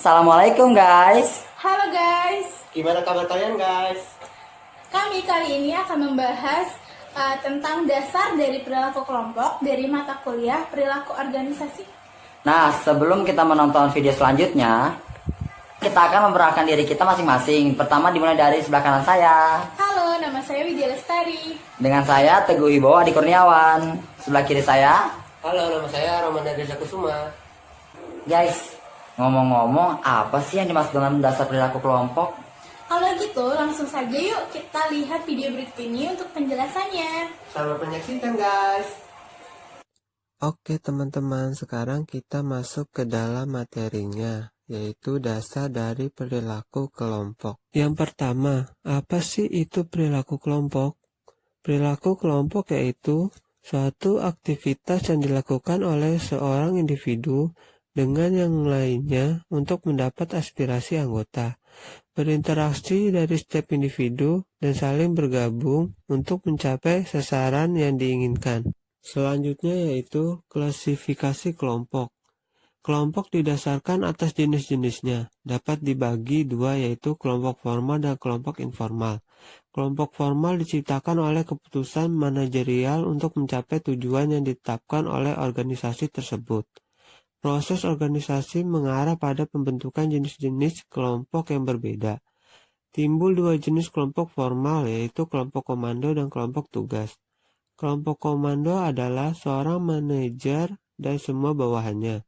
Assalamualaikum guys. Halo guys, Gimana kabar kalian guys? kami kali ini akan membahas tentang dasar dari perilaku kelompok dari mata kuliah perilaku organisasi. Nah, sebelum kita menonton video selanjutnya, kita akan memperkenalkan diri kita masing-masing. Pertama dimulai dari sebelah kanan saya. Halo, nama saya Widya Lestari. Dengan saya Teguh Wibowo Adi Kurniawan. Sebelah kiri saya. Halo, nama saya Romanda Reza Kusuma. Guys, ngomong-ngomong, apa sih yang dimaksud dengan dasar perilaku kelompok? Kalau gitu, langsung saja yuk kita lihat video berikut ini untuk penjelasannya. Selamat menyaksikan guys. Oke teman-teman, sekarang kita masuk ke dalam materinya, yaitu dasar dari perilaku kelompok. Yang pertama, apa sih itu perilaku kelompok? Perilaku kelompok yaitu suatu aktivitas yang dilakukan oleh seorang individu dengan yang lainnya untuk mendapat aspirasi anggota, berinteraksi dari setiap individu, dan saling bergabung untuk mencapai sasaran yang diinginkan. Selanjutnya yaitu klasifikasi kelompok. Kelompok didasarkan atas jenis-jenisnya, dapat dibagi dua yaitu kelompok formal dan kelompok informal. Kelompok formal diciptakan oleh keputusan manajerial untuk mencapai tujuan yang ditetapkan oleh organisasi tersebut. Proses organisasi mengarah pada pembentukan jenis-jenis kelompok yang berbeda. Timbul dua jenis kelompok formal yaitu kelompok komando dan kelompok tugas. Kelompok komando adalah seorang manajer dan semua bawahannya.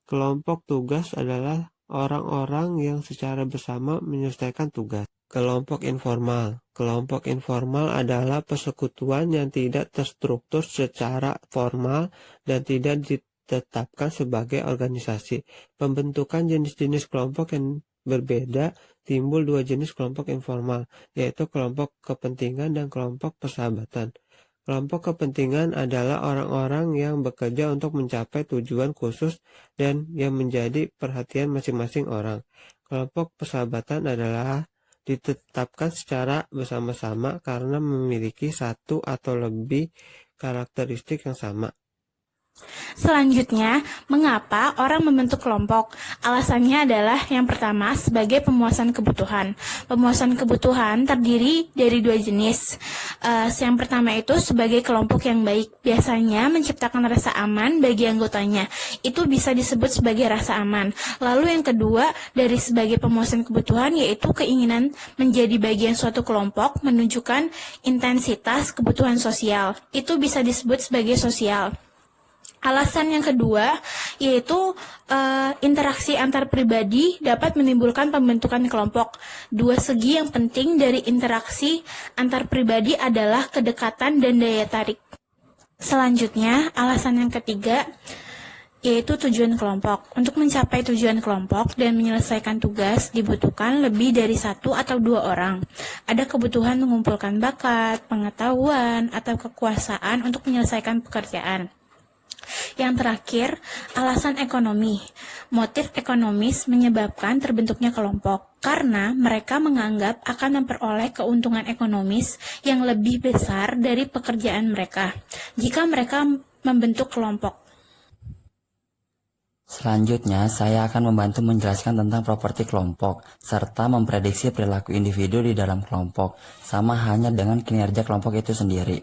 Kelompok tugas adalah orang-orang yang secara bersama menyelesaikan tugas. Kelompok informal. Kelompok informal adalah persekutuan yang tidak terstruktur secara formal dan tidak ditetapkan sebagai organisasi. Pembentukan jenis-jenis kelompok yang berbeda, timbul dua jenis kelompok informal, yaitu kelompok kepentingan dan kelompok persahabatan. Kelompok kepentingan adalah orang-orang yang bekerja untuk mencapai tujuan khusus dan yang menjadi perhatian masing-masing orang. Kelompok persahabatan adalah ditetapkan secara bersama-sama karena memiliki satu atau lebih karakteristik yang sama. Selanjutnya, mengapa orang membentuk kelompok? Alasannya adalah yang pertama sebagai pemuasan kebutuhan. Pemuasan kebutuhan terdiri dari dua jenis. Yang pertama itu sebagai kelompok yang baik, biasanya menciptakan rasa aman bagi anggotanya. Itu bisa disebut sebagai rasa aman. Lalu yang kedua dari sebagai pemuasan kebutuhan yaitu keinginan menjadi bagian suatu kelompok menunjukkan intensitas kebutuhan sosial. Itu bisa disebut sebagai sosial. Alasan yang kedua yaitu interaksi antar pribadi dapat menimbulkan pembentukan kelompok. Dua segi yang penting dari interaksi antar pribadi adalah kedekatan dan daya tarik. Selanjutnya, alasan yang ketiga yaitu tujuan kelompok. Untuk mencapai tujuan kelompok dan menyelesaikan tugas dibutuhkan lebih dari satu atau dua orang. Ada kebutuhan mengumpulkan bakat, pengetahuan, atau kekuasaan untuk menyelesaikan pekerjaan. Yang terakhir, alasan ekonomi. Motif ekonomis menyebabkan terbentuknya kelompok karena mereka menganggap akan memperoleh keuntungan ekonomis yang lebih besar dari pekerjaan mereka jika mereka membentuk kelompok. Selanjutnya, saya akan membantu menjelaskan tentang properti kelompok, serta memprediksi perilaku individu di dalam kelompok, sama hanya dengan kinerja kelompok itu sendiri.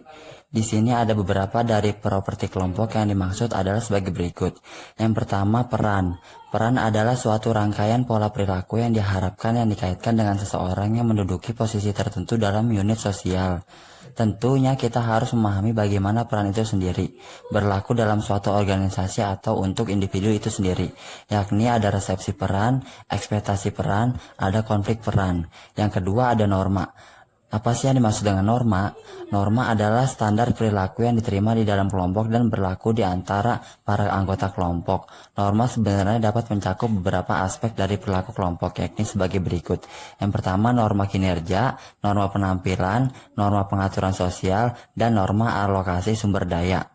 Di sini ada beberapa dari properti kelompok yang dimaksud adalah sebagai berikut. Yang pertama, peran. Peran adalah suatu rangkaian pola perilaku yang diharapkan yang dikaitkan dengan seseorang yang menduduki posisi tertentu dalam unit sosial. Tentunya kita harus memahami bagaimana peran itu sendiri berlaku dalam suatu organisasi atau untuk individu itu sendiri, yakni ada resepsi peran, ekspektasi peran, ada konflik peran. Yang kedua ada norma. Apa sih yang dimaksud dengan norma? Norma adalah standar perilaku yang diterima di dalam kelompok dan berlaku di antara para anggota kelompok. Norma sebenarnya dapat mencakup beberapa aspek dari perilaku kelompok, yakni sebagai berikut. Yang pertama, norma kinerja, norma penampilan, norma pengaturan sosial, dan norma alokasi sumber daya.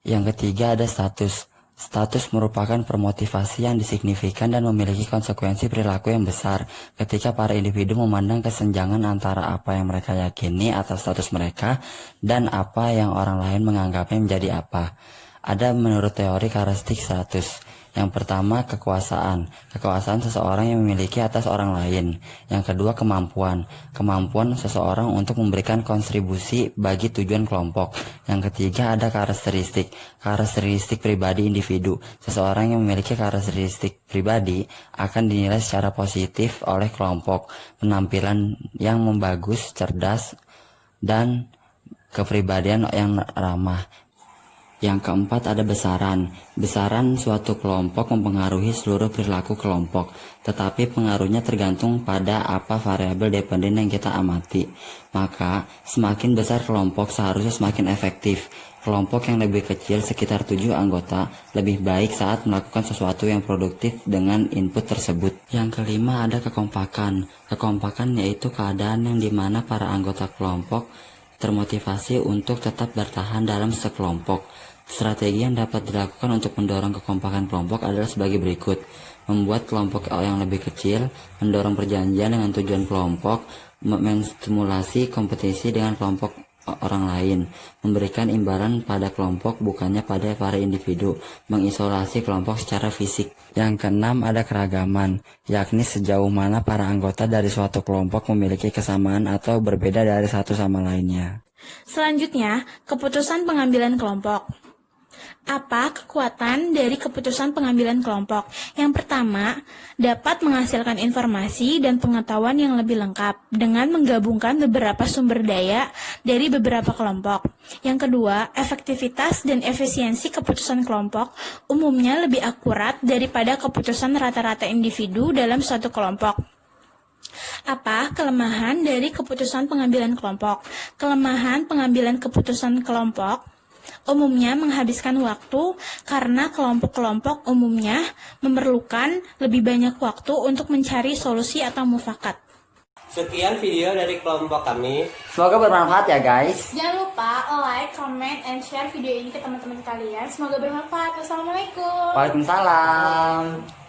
Yang ketiga ada status. Status merupakan permotivasi yang disignifikan dan memiliki konsekuensi perilaku yang besar ketika para individu memandang kesenjangan antara apa yang mereka yakini atas status mereka dan apa yang orang lain menganggapnya menjadi apa. Ada menurut teori karakteristik status. Yang pertama, kekuasaan. Kekuasaan seseorang yang memiliki atas orang lain. Yang kedua, kemampuan. Kemampuan seseorang untuk memberikan kontribusi bagi tujuan kelompok. Yang ketiga, ada karakteristik. Karakteristik pribadi individu. Seseorang yang memiliki karakteristik pribadi akan dinilai secara positif oleh kelompok. Penampilan yang membagus, cerdas, dan kepribadian yang ramah. Yang keempat, ada besaran. Besaran suatu kelompok mempengaruhi seluruh perilaku kelompok, tetapi pengaruhnya tergantung pada apa variabel dependen yang kita amati. Maka, semakin besar kelompok seharusnya semakin efektif. Kelompok yang lebih kecil, sekitar 7 anggota, lebih baik saat melakukan sesuatu yang produktif dengan input tersebut. Yang kelima, ada kekompakan. Kekompakan yaitu keadaan yang dimana para anggota kelompok termotivasi untuk tetap bertahan dalam sekelompok. Strategi yang dapat dilakukan untuk mendorong kekompakan kelompok adalah sebagai berikut. Membuat kelompok yang lebih kecil, mendorong perjanjian dengan tujuan kelompok, menstimulasi kompetisi dengan kelompok orang lain, memberikan imbalan pada kelompok bukannya pada para individu, mengisolasi kelompok secara fisik. Yang keenam, ada keragaman, yakni sejauh mana para anggota dari suatu kelompok memiliki kesamaan atau berbeda dari satu sama lainnya. Selanjutnya, keputusan pengambilan kelompok. Apa kekuatan dari keputusan pengambilan kelompok? Yang pertama, dapat menghasilkan informasi dan pengetahuan yang lebih lengkap dengan menggabungkan beberapa sumber daya dari beberapa kelompok. Yang kedua, efektivitas dan efisiensi keputusan kelompok umumnya lebih akurat daripada keputusan rata-rata individu dalam suatu kelompok. Apa kelemahan dari keputusan pengambilan kelompok? Kelemahan pengambilan keputusan kelompok umumnya menghabiskan waktu karena kelompok-kelompok umumnya memerlukan lebih banyak waktu untuk mencari solusi atau mufakat. Sekian video dari kelompok kami. Semoga bermanfaat ya guys. Jangan lupa like, comment, and share video ini ke teman-teman kalian. Semoga bermanfaat. Wassalamualaikum. Waalaikumsalam.